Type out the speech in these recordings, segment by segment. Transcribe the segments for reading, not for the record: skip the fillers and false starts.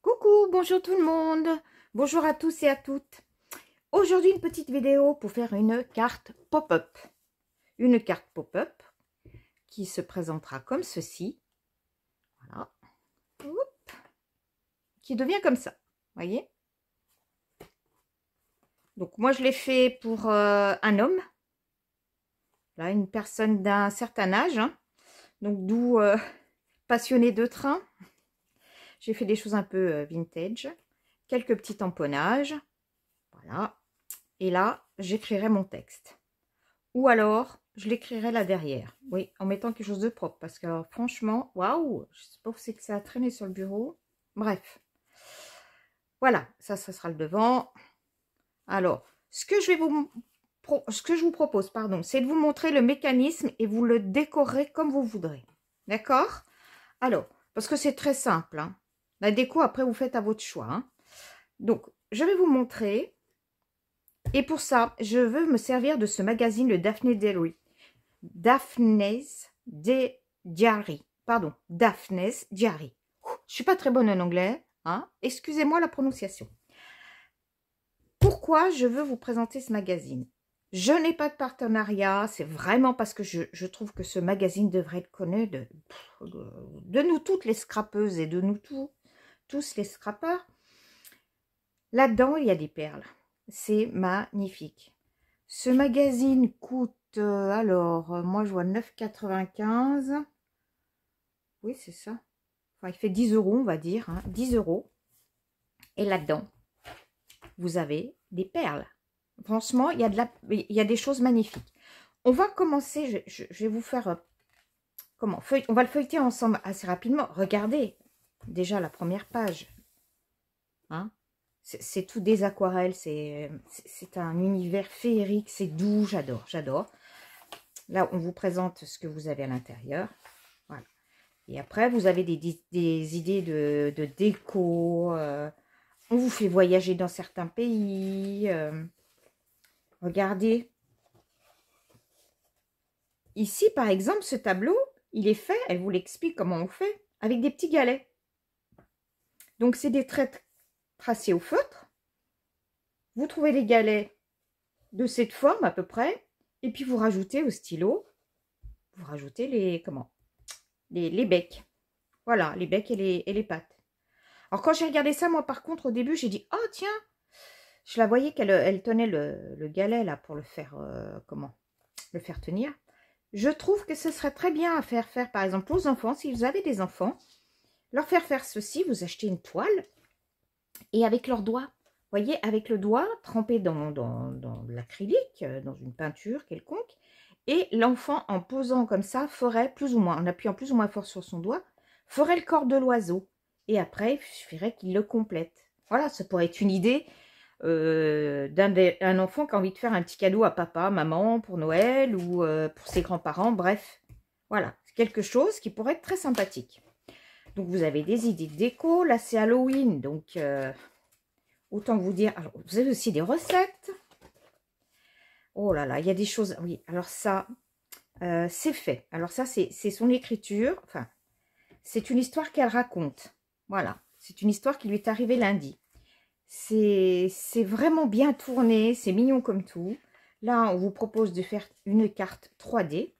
Coucou, bonjour tout le monde, bonjour à tous et à toutes. Aujourd'hui une petite vidéo pour faire une carte pop-up. Une carte pop-up qui se présentera comme ceci. Voilà. Oup. Qui devient comme ça, voyez. Donc moi je l'ai fait pour un homme. Là, une personne d'un certain âge. Hein. Donc d'où passionné de train. J'ai fait des choses un peu vintage. Quelques petits tamponnages. Voilà. Et là, j'écrirai mon texte. Ou alors, je l'écrirai là derrière. Oui, en mettant quelque chose de propre. Parce que alors, franchement, waouh, je sais pas où c'est que ça a traîné sur le bureau. Bref. Voilà, ça sera le devant. Alors, ce que je vous propose, pardon, c'est de vous montrer le mécanisme et vous le décorerez comme vous voudrez. D'accord? Alors, parce que c'est très simple. Hein. La déco, après, vous faites à votre choix. Hein. Donc, je vais vous montrer. Et pour ça, je veux me servir de ce magazine, le Daphne's Diary. Pardon, Daphne's Diary. Je suis pas très bonne en anglais. Hein. Excusez-moi la prononciation. Pourquoi je veux vous présenter ce magazine? Je n'ai pas de partenariat. C'est vraiment parce que je trouve que ce magazine devrait être connu de nous toutes les scrapeuses et de nous tous les scrappeurs. Là-dedans, il y a des perles. C'est magnifique. Ce magazine coûte, moi je vois 9,95 €. Oui, c'est ça. Enfin, il fait 10 €, on va dire. Hein, 10 €. Et là-dedans, vous avez des perles. Franchement, il y a des choses magnifiques. On va commencer, je vais vous faire... comment on va le feuilleter ensemble assez rapidement. Regardez, déjà la première page. Hein, c'est tout des aquarelles, c'est un univers féerique, c'est doux, j'adore, j'adore. Là, on vous présente ce que vous avez à l'intérieur. Voilà. Et après, vous avez des idées de déco. On vous fait voyager dans certains pays. Regardez. Ici, par exemple, ce tableau, il est fait, elle vous l'explique comment on fait, avec des petits galets. Donc, c'est des traits tracés au feutre. Vous trouvez les galets de cette forme à peu près. Et puis, vous rajoutez au stylo, vous rajoutez les becs. Voilà, les becs et les pattes. Alors, quand j'ai regardé ça, moi, par contre, au début, j'ai dit, oh, tiens, je la voyais qu'elle tenait le galet, là, pour le faire, le faire tenir. Je trouve que ce serait très bien à faire, par exemple, aux enfants, si vous avez des enfants, leur faire ceci, vous achetez une toile, et avec leurs doigts, vous voyez, avec le doigt trempé dans l'acrylique, dans une peinture quelconque, et l'enfant, en posant comme ça, ferait plus ou moins, en appuyant plus ou moins fort sur son doigt, ferait le corps de l'oiseau. Et après, il suffirait qu'il le complète. Voilà, ça pourrait être une idée d'un enfant qui a envie de faire un petit cadeau à papa, maman, pour Noël ou pour ses grands-parents. Bref, voilà, c'est quelque chose qui pourrait être très sympathique. Donc, vous avez des idées de déco. Là, c'est Halloween, donc autant vous dire... Alors, vous avez aussi des recettes. Oh là là, il y a des choses... Oui, alors ça, c'est fait. Alors ça, c'est son écriture. Enfin, c'est une histoire qu'elle raconte. Voilà, c'est une histoire qui lui est arrivée lundi. C'est vraiment bien tourné, c'est mignon comme tout. Là, on vous propose de faire une carte 3D.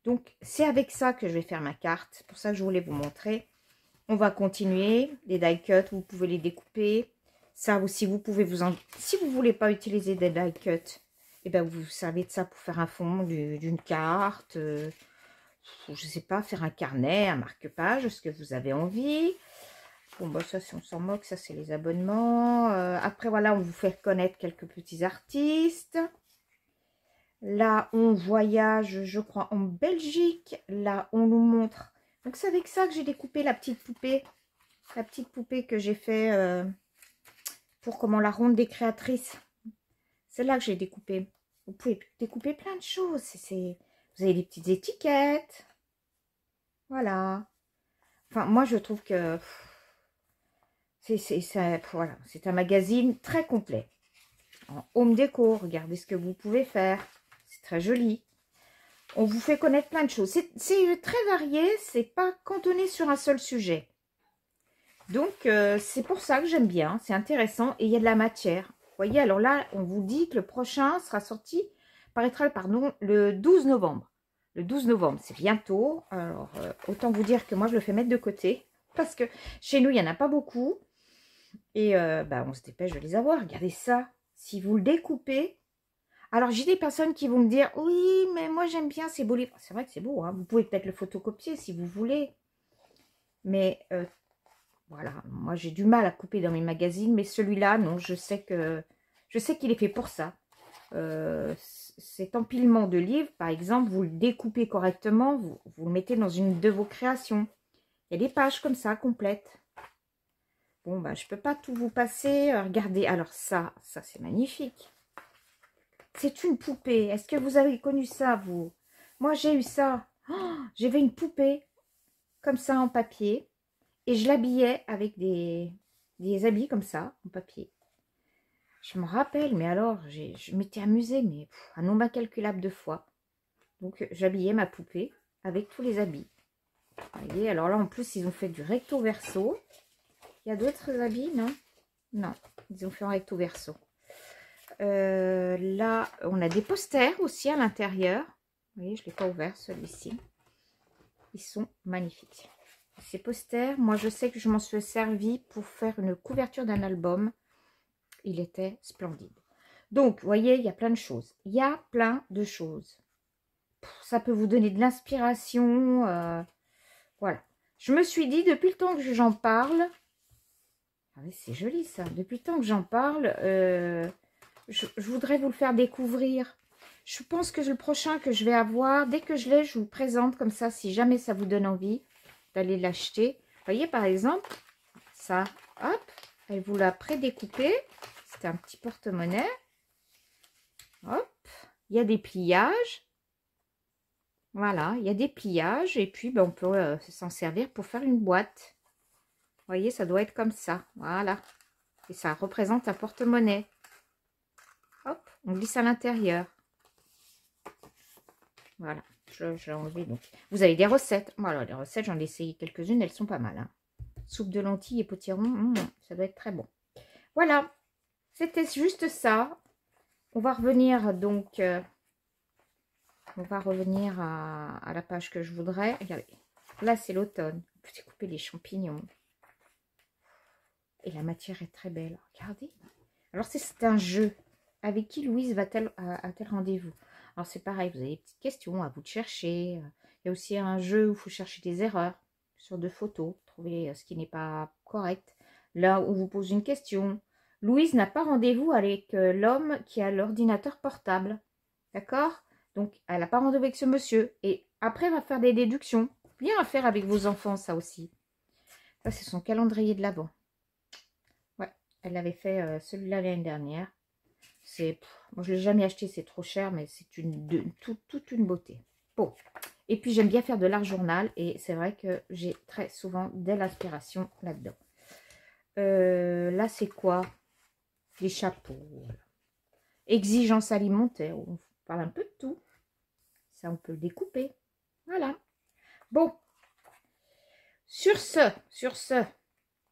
Donc, c'est avec ça que je vais faire ma carte. C'est pour ça que je voulais vous montrer. On va continuer. Les die cuts, vous pouvez les découper. Ça aussi, vous pouvez si vous ne voulez pas utiliser des die cuts, eh ben, vous servez de ça pour faire un fond d'une carte. Je ne sais pas, faire un carnet, un marque-page, ce que vous avez envie. Bon, bah ça, si on s'en moque, ça, c'est les abonnements. Après, voilà, on vous fait connaître quelques petits artistes. Là, on voyage, je crois, en Belgique. Là, on nous montre... Donc, c'est avec ça que j'ai découpé la petite poupée. La petite poupée que j'ai fait pour la ronde des créatrices. C'est là que j'ai découpé. Vous pouvez découper plein de choses. Vous avez des petites étiquettes. Voilà. Enfin, moi, je trouve que... voilà, c'est un magazine très complet. En home déco, regardez ce que vous pouvez faire. C'est très joli. On vous fait connaître plein de choses. C'est très varié, c'est pas cantonné sur un seul sujet. Donc, c'est pour ça que j'aime bien. C'est intéressant et il y a de la matière. Vous voyez, alors là, on vous dit que le prochain sera sorti, paraîtra, pardon, le 12 novembre. Le 12 novembre, c'est bientôt. Alors, autant vous dire que moi, je le fais mettre de côté. Parce que chez nous, il n'y en a pas beaucoup. Et bah, on se dépêche de les avoir. Regardez ça. Si vous le découpez. Alors, j'ai des personnes qui vont me dire, oui, mais moi, j'aime bien ces beaux livres. C'est vrai que c'est beau, hein. Vous pouvez peut-être le photocopier si vous voulez. Mais voilà, moi, j'ai du mal à couper dans mes magazines. Mais celui-là, non, je sais qu'il est fait pour ça. Cet empilement de livres, par exemple, vous le découpez correctement, vous le mettez dans une de vos créations. Il y a des pages comme ça, complètes. Bon, bah, je peux pas tout vous passer. Regardez, alors ça c'est magnifique. C'est une poupée. Est-ce que vous avez connu ça, vous? Moi, j'ai eu ça. Oh, j'avais une poupée comme ça en papier. Et je l'habillais avec des habits comme ça, en papier. Je me rappelle, mais alors, je m'étais amusée, mais un nombre incalculable de fois. Donc, j'habillais ma poupée avec tous les habits. Vous voyez, alors là, en plus, ils ont fait du recto-verso. Il y a d'autres habits, non? Non, ils ont fait un recto-verso. Là, on a des posters aussi à l'intérieur. Vous voyez, je ne l'ai pas ouvert, celui-ci. Ils sont magnifiques. Ces posters, moi, je sais que je m'en suis servi pour faire une couverture d'un album. Il était splendide. Donc, vous voyez, il y a plein de choses. Il y a plein de choses. Ça peut vous donner de l'inspiration. Voilà. Je me suis dit, depuis le temps que j'en parle... Ah oui, c'est joli ça. Depuis le temps que j'en parle, je voudrais vous le faire découvrir. Je pense que le prochain que je vais avoir, dès que je l'ai, je vous le présente comme ça, si jamais ça vous donne envie d'aller l'acheter. Vous voyez, par exemple, ça, hop, elle vous l'a pré-découpé. C'était un petit porte-monnaie. Hop, il y a des pliages. Voilà, il y a des pliages. Et puis, ben, on peut s'en servir pour faire une boîte. Vous voyez, ça doit être comme ça. Voilà. Et ça représente un porte-monnaie. Hop, on glisse à l'intérieur. Voilà, je l'ai enlevé. Donc, vous avez des recettes. Voilà, les recettes, j'en ai essayé quelques-unes. Elles sont pas mal. Hein. Soupe de lentilles et potiron, ça doit être très bon. Voilà, c'était juste ça. On va revenir donc... on va revenir à la page que je voudrais. Regardez, là, c'est l'automne. On peut découper les champignons. Et la matière est très belle. Regardez. Alors, c'est un jeu. Avec qui Louise a-t-elle rendez-vous? Alors, c'est pareil. Vous avez des petites questions à vous de chercher. Il y a aussi un jeu où il faut chercher des erreurs sur 2 photos. Trouver ce qui n'est pas correct. Là où vous posez une question. Louise n'a pas rendez-vous avec l'homme qui a l'ordinateur portable. D'accord? Donc, elle n'a pas rendez-vous avec ce monsieur. Et après, elle va faire des déductions. Bien à faire avec vos enfants, ça aussi. Ça, c'est son calendrier de l'Avent. Ouais, elle avait fait celui-là l'année dernière. Moi, je ne l'ai jamais acheté, c'est trop cher, mais c'est toute une beauté. Bon, et puis j'aime bien faire de l'art journal. Et c'est vrai que j'ai très souvent de l'inspiration là-dedans. Là, c'est quoi? Les chapeaux. Voilà. Exigence alimentaire. On parle un peu de tout. Ça, on peut le découper. Voilà. Bon. Sur ce,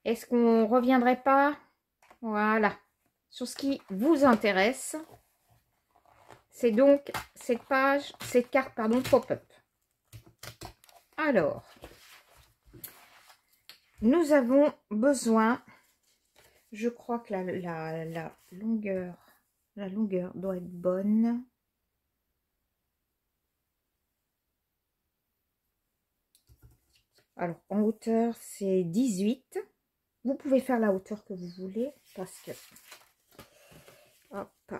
est-ce qu'on ne reviendrait pas? Voilà. Sur ce qui vous intéresse. C'est donc cette carte, pardon, pop-up. Alors, nous avons besoin, je crois que la longueur doit être bonne. Alors, en hauteur, c'est 18. Vous pouvez faire la hauteur que vous voulez parce que, hop, vous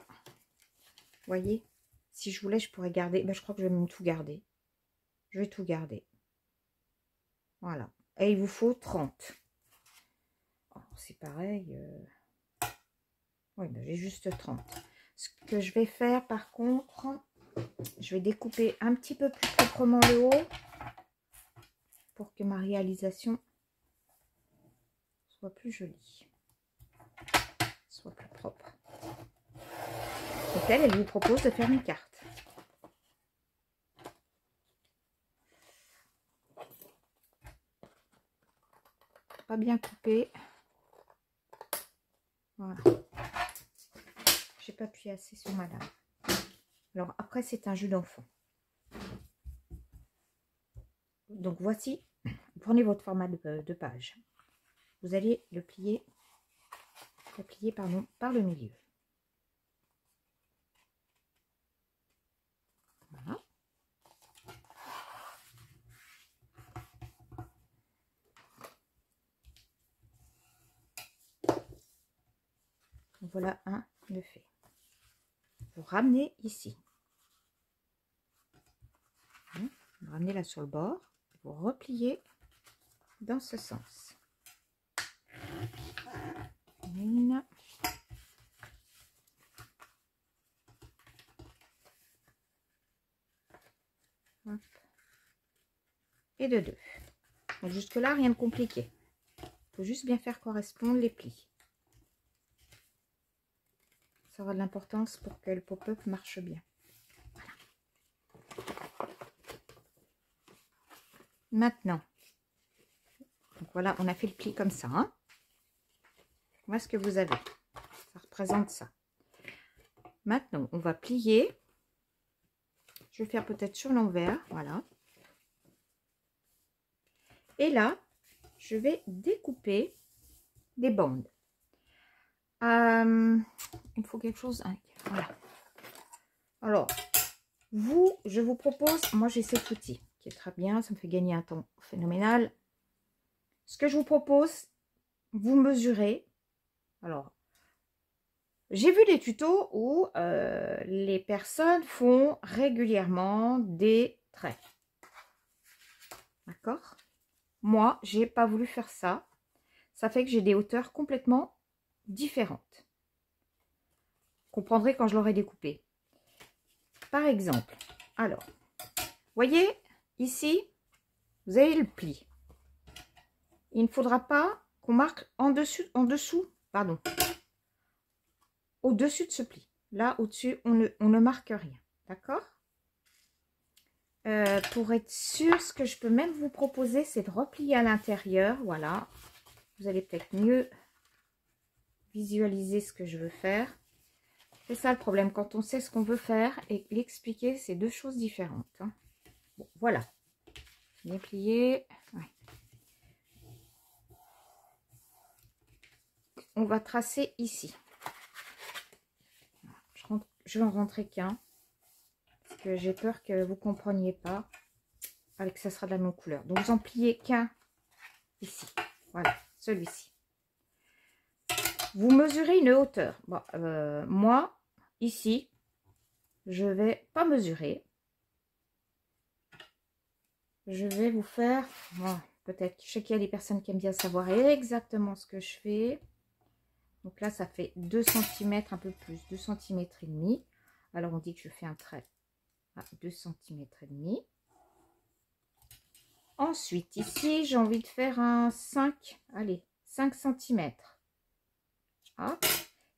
voyez, si je voulais, je pourrais garder. Ben, je crois que je vais même tout garder. Je vais tout garder. Voilà. Et il vous faut 30. C'est pareil. Oui, ben, j'ai juste 30. Ce que je vais faire, par contre, je vais découper un petit peu plus proprement le haut pour que ma réalisation soit plus jolie, soit plus propre. Donc elle vous propose de faire une carte. pas bien coupé. Voilà. J'ai pas appuyé assez sur ma lame. Alors après, c'est un jeu d'enfant. Donc voici, prenez votre format de page. Vous allez le plier, pardon, par le milieu. Voilà. Voilà un de fait. Vous ramenez ici. Vous ramenez là sur le bord. Vous repliez dans ce sens. Une. Hop. Et de deux. Donc jusque là, rien de compliqué. Il faut juste bien faire correspondre les plis. Ça aura de l'importance pour que le pop-up marche bien. Voilà. Maintenant, donc voilà, on a fait le pli comme ça. Hein. Voilà ce que vous avez. Ça représente ça. Maintenant, on va plier. Je vais faire peut-être sur l'envers. Voilà. Et là, je vais découper des bandes. Il me faut quelque chose. Hein, voilà. Alors, je vous propose, moi j'ai cet outil qui est très bien, ça me fait gagner un temps phénoménal. Ce que je vous propose, vous mesurez. Alors, j'ai vu des tutos où les personnes font régulièrement des traits. D'accord? Moi, j'ai pas voulu faire ça. Ça fait que j'ai des hauteurs complètement différentes. Vous comprendrez quand je l'aurai découpé. Par exemple, alors, voyez, ici, vous avez le pli. Il ne faudra pas qu'on marque au-dessus de ce pli. Là, au-dessus, on ne marque rien. D'accord? Pour être sûr, ce que je peux même vous proposer, c'est de replier à l'intérieur. Voilà. Vous allez peut-être mieux visualiser ce que je veux faire. C'est ça le problème, quand on sait ce qu'on veut faire et l'expliquer, c'est deux choses différentes. Hein. Bon, voilà. Bien plié. Ouais. On va tracer ici. Je vais en rentrer qu'un. Parce que j'ai peur que vous ne compreniez pas. Avec ça sera de la même couleur. Donc vous en pliez qu'un ici. Voilà, celui-ci. Vous mesurez une hauteur. Bon, moi, ici, je ne vais pas mesurer. Je vais vous faire, bon, peut-être, je sais qu'il y a des personnes qui aiment bien savoir exactement ce que je fais. Donc là, ça fait 2 cm, un peu plus, 2 cm et demi. Alors, on dit que je fais un trait à 2 cm et demi. Ensuite, ici, j'ai envie de faire un 5, allez, 5 cm. Hop.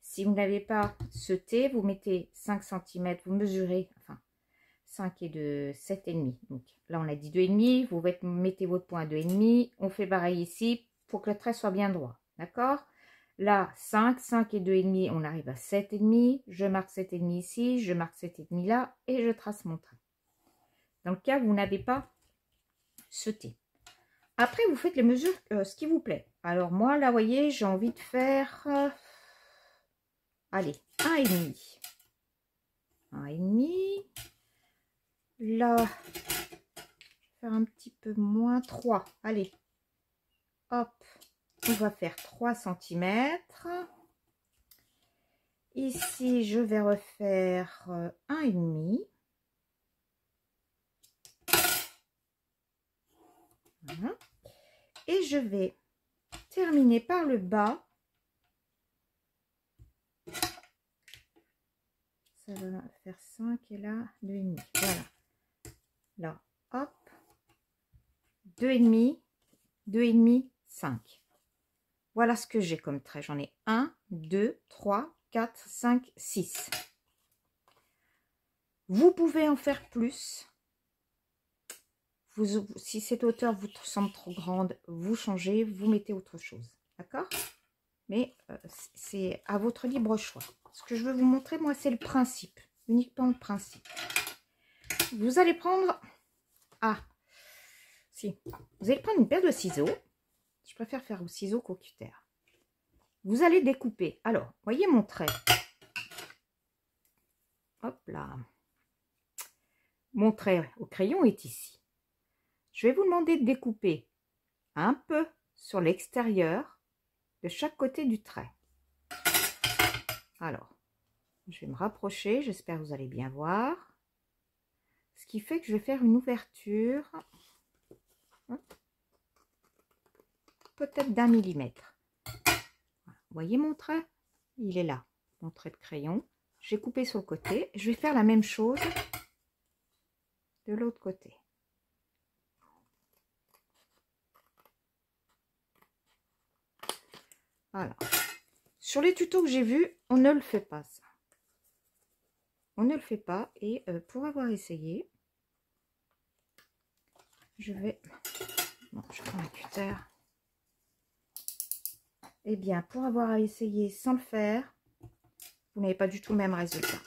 Si vous n'avez pas ce T, vous mettez 5 cm, vous mesurez, enfin, 5 et de 7,5. Donc là, on a dit 2,5. Vous mettez votre point à 2,5. On fait pareil ici pour que le trait soit bien droit. D'accord? Là, 5 et 2,5, on arrive à 7,5. Je marque 7,5 ici, je marque 7,5 là et je trace mon trait. Dans le cas où vous n'avez pas ce T. Après, vous faites les mesures, ce qui vous plaît. Alors moi, là, vous voyez, j'ai envie de faire... allez, 1,5. 1,5. Là, je vais faire un petit peu moins, 3. Allez, hop, on va faire 3 cm. Ici, je vais refaire 1,5. Voilà. Et je vais terminer par le bas. Ça va faire 5 et là, 2,5. Voilà. Là, hop, 2,5, 2,5, 5. Voilà ce que j'ai comme trait. J'en ai 1, 2, 3, 4, 5, 6. Vous pouvez en faire plus. Si cette hauteur vous semble trop grande, vous changez, vous mettez autre chose. D'accord? Mais c'est à votre libre choix. Ce que je veux vous montrer, moi, c'est le principe. Uniquement le principe. Vous allez prendre... Vous allez prendre une paire de ciseaux. Je préfère faire au ciseau qu'au cutter. Vous allez découper. Alors, voyez mon trait. Hop là. Mon trait au crayon est ici. Je vais vous demander de découper un peu sur l'extérieur de chaque côté du trait. Alors, je vais me rapprocher. J'espère que vous allez bien voir. Ce qui fait que je vais faire une ouverture peut-être d'1 millimètre. Vous voyez mon trait? Il est là, mon trait de crayon. J'ai coupé sur le côté. Je vais faire la même chose de l'autre côté. Voilà. Sur les tutos que j'ai vus, on ne le fait pas ça. On ne le fait pas. Et pour avoir essayé, je vais... Bon, je prends un cutter. Eh bien, pour avoir essayé sans le faire, vous n'avez pas du tout le même résultat.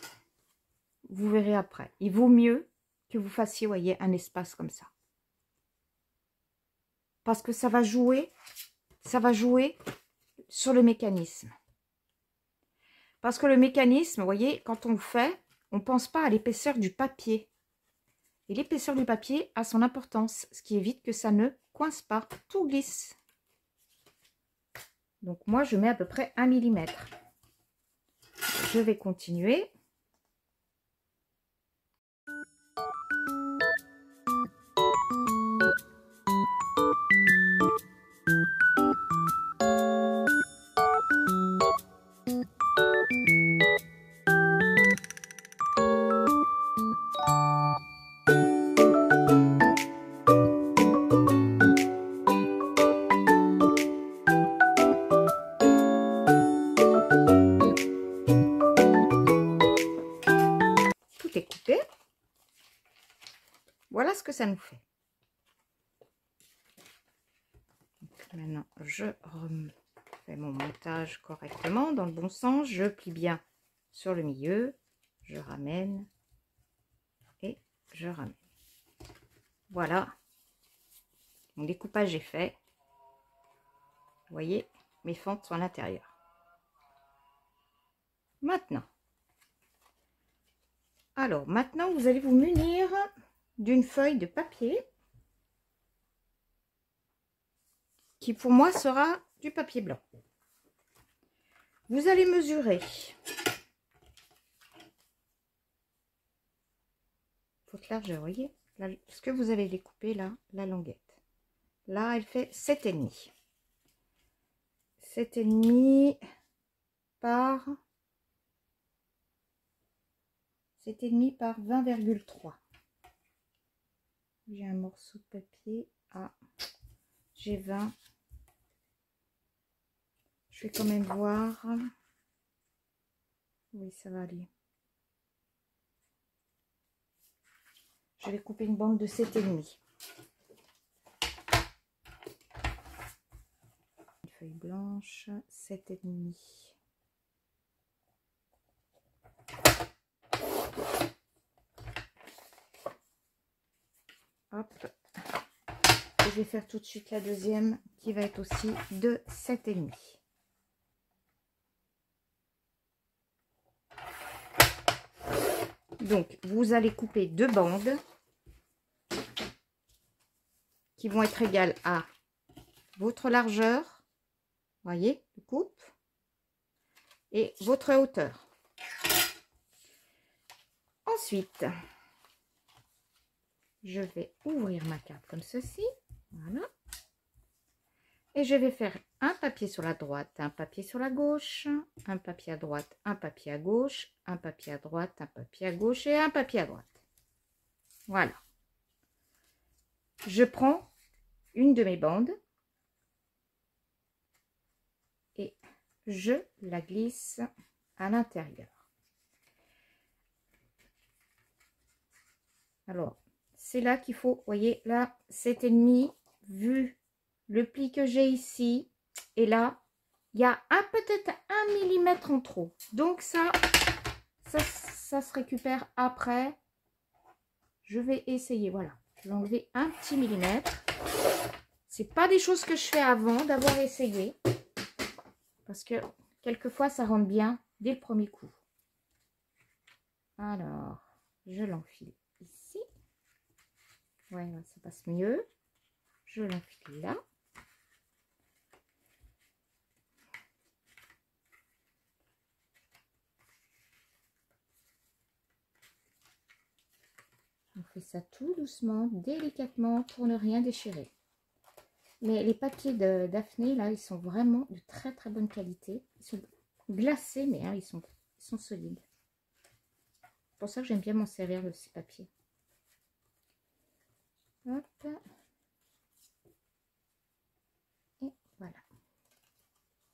Vous verrez après. Il vaut mieux que vous fassiez, voyez, un espace comme ça. Parce que ça va jouer sur le mécanisme. Parce que le mécanisme, vous voyez, quand on le fait, on ne pense pas à l'épaisseur du papier. Et l'épaisseur du papier a son importance, ce qui évite que ça ne coince pas, tout glisse. Donc moi, je mets à peu près 1 millimètre. Je vais continuer. Tout est coupé. Voilà ce que ça nous fait. Donc maintenant, je refais mon montage correctement dans le bon sens. Je plie bien sur le milieu. Je ramène et je ramène. Voilà. Mon découpage est fait. Vous voyez, mes fentes sont à l'intérieur. Maintenant. Alors, maintenant, vous allez vous munir d'une feuille de papier qui pour moi sera du papier blanc. Vous allez mesurer. Votre largeur, voyez, là, ce que vous avez découpé là, la longuette. Là, elle fait 7,5. 7,5 par 7,5 par 20,3. J'ai un morceau de papier. J'ai 20. Je vais quand même voir. Oui, ça va aller. Je vais couper une bande de 7,5. Une feuille blanche, 7,5. Hop. Et je vais faire tout de suite la deuxième qui va être aussi de 7,5. Donc, vous allez couper deux bandes qui vont être égales à votre largeur, voyez, je coupe, et votre hauteur. Ensuite, je vais ouvrir ma carte comme ceci, voilà, et je vais faire un papier sur la droite, un papier sur la gauche, un papier à droite, un papier à gauche, un papier à droite, un papier à gauche et un papier à droite. Voilà. Je prends une de mes bandes et je la glisse à l'intérieur. Alors, c'est là qu'il faut, vous voyez, là, 7,5, vu le pli que j'ai ici, et là, il y a peut-être 1 millimètre en trop. Donc ça se récupère après. Je vais essayer, voilà. Je vais enlever un petit millimètre. C'est pas des choses que je fais avant d'avoir essayé. Parce que quelquefois, ça rentre bien dès le premier coup. Alors, je l'enfile ici. Ouais, ça passe mieux. Je l'enfile là. On fait ça tout doucement, délicatement, pour ne rien déchirer. Mais les papiers de Daphné, là, ils sont vraiment de très très bonne qualité. Ils sont glacés, mais hein, ils sont solides. C'est pour ça que j'aime bien m'en servir de ces papiers. Hop. Et voilà.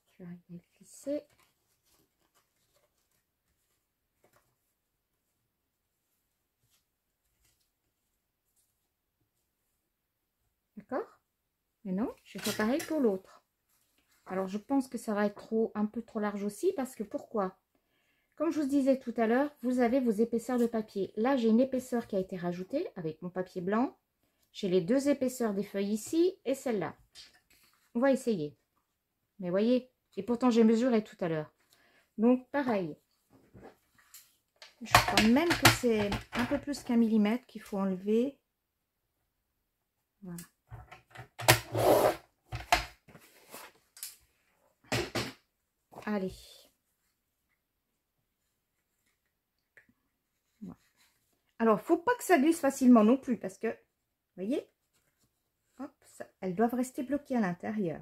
Je vais arriver à le glisser. D'accord? Mais non, je fais pareil pour l'autre. Alors, je pense que ça va être un peu trop large aussi, parce que pourquoi? Comme je vous disais tout à l'heure, vous avez vos épaisseurs de papier. Là, j'ai une épaisseur qui a été rajoutée avec mon papier blanc. J'ai les 2 épaisseurs des feuilles ici et celle-là. On va essayer. Mais voyez, et pourtant j'ai mesuré tout à l'heure. Donc, pareil. Je crois même que c'est un peu plus qu'1 millimètre qu'il faut enlever. Voilà. Allez. Voilà. Alors, il ne faut pas que ça glisse facilement non plus parce que, vous voyez, hop, elles doivent rester bloquées à l'intérieur.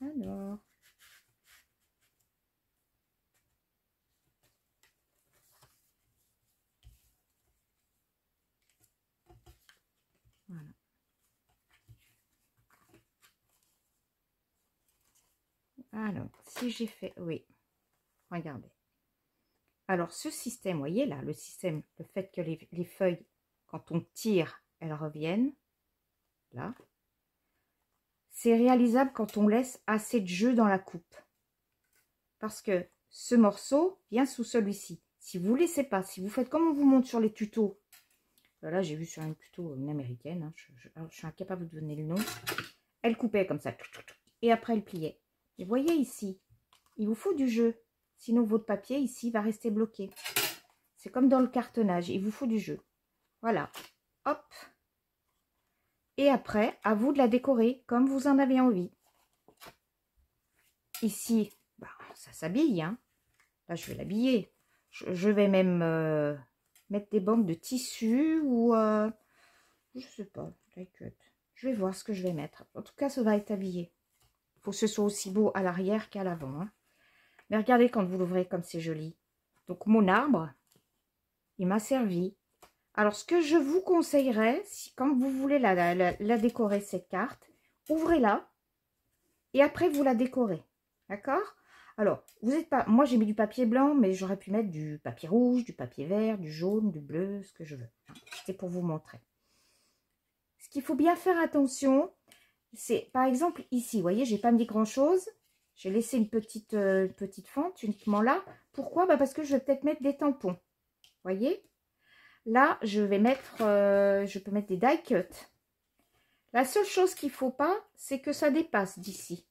Alors, voilà. Alors, si j'ai fait, oui, regardez. Alors, ce système, vous voyez là, le système, le fait que les feuilles, quand on tire, elles reviennent, là, c'est réalisable quand on laisse assez de jeu dans la coupe. Parce que ce morceau vient sous celui-ci. Si vous ne laissez pas, si vous faites comme on vous montre sur les tutos, là j'ai vu sur un tuto, une américaine, hein, je suis incapable de donner le nom, elle coupait comme ça, et après elle pliait. Et voyez ici, il vous faut du jeu, sinon votre papier ici va rester bloqué. C'est comme dans le cartonnage, il vous faut du jeu. Voilà, hop. Et après, à vous de la décorer comme vous en avez envie. Ici, bah, ça s'habille, hein. Là, je vais l'habiller. Je vais même mettre des bandes de tissu ou, je sais pas, je vais voir ce que je vais mettre. En tout cas, ça va être habillé. Il faut que ce soit aussi beau à l'arrière qu'à l'avant. Hein. Mais regardez quand vous l'ouvrez comme c'est joli. Donc, mon arbre, il m'a servi. Alors, ce que je vous conseillerais, si quand vous voulez la décorer, cette carte, ouvrez-la et après, vous la décorez. D'accord? Alors, vous n'êtes pas... Moi, j'ai mis du papier blanc, mais j'aurais pu mettre du papier rouge, du papier vert, du jaune, du bleu, ce que je veux. C'était pour vous montrer. Ce qu'il faut bien faire attention, c'est, par exemple, ici, vous voyez, j'ai pas mis grand-chose. J'ai laissé une petite fente uniquement là. Pourquoi? Bah parce que je vais peut-être mettre des tampons. Vous voyez? Là, je vais mettre... je peux mettre des die cut. La seule chose qu'il ne faut pas, c'est que ça dépasse d'ici.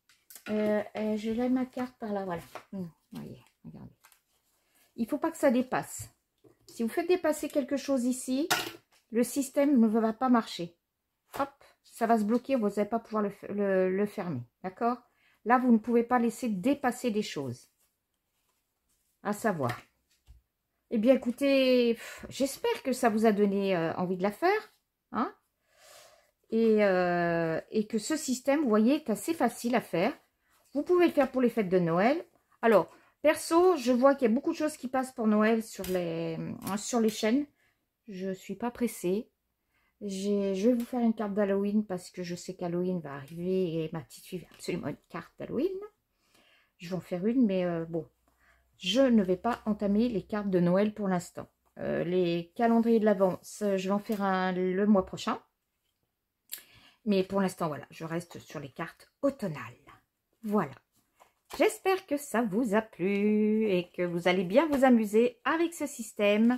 Je lève ma carte par là, voilà. Voyez, regardez. Il ne faut pas que ça dépasse. Si vous faites dépasser quelque chose ici, le système ne va pas marcher. Hop, ça va se bloquer, vous n'allez pas pouvoir le fermer. D'accord? Là, vous ne pouvez pas laisser dépasser des choses. À savoir. Eh bien, écoutez, j'espère que ça vous a donné envie de la faire. Hein? Et que ce système, vous voyez, est assez facile à faire. Vous pouvez le faire pour les fêtes de Noël. Alors, Perso, je vois qu'il y a beaucoup de choses qui passent pour Noël sur les chaînes. Je suis pas pressée. Je vais vous faire une carte d'Halloween parce que je sais qu'Halloween va arriver et ma petite fille veut absolument une carte d'Halloween. Je vais en faire une, mais bon, je ne vais pas entamer les cartes de Noël pour l'instant. Les calendriers de l'Avent, je vais en faire un le mois prochain. Mais pour l'instant, voilà, je reste sur les cartes automnales. Voilà. J'espère que ça vous a plu et que vous allez bien vous amuser avec ce système.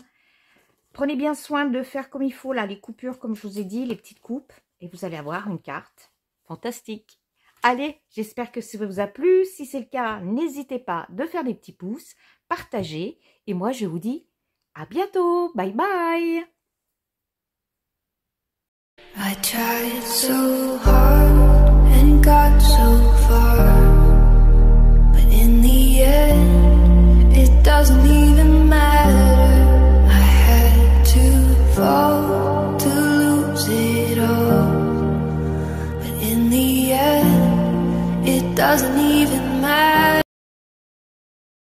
Prenez bien soin de faire comme il faut, là, les coupures, comme je vous ai dit, les petites coupes. Et vous allez avoir une carte fantastique. Allez, j'espère que ça vous a plu. Si c'est le cas, n'hésitez pas de faire des petits pouces, partager. Et moi, je vous dis à bientôt. Bye bye. I tried so hard and got so far, but in the end, it doesn't even matter. I had to fall to lose it all, but in the end, it doesn't even matter.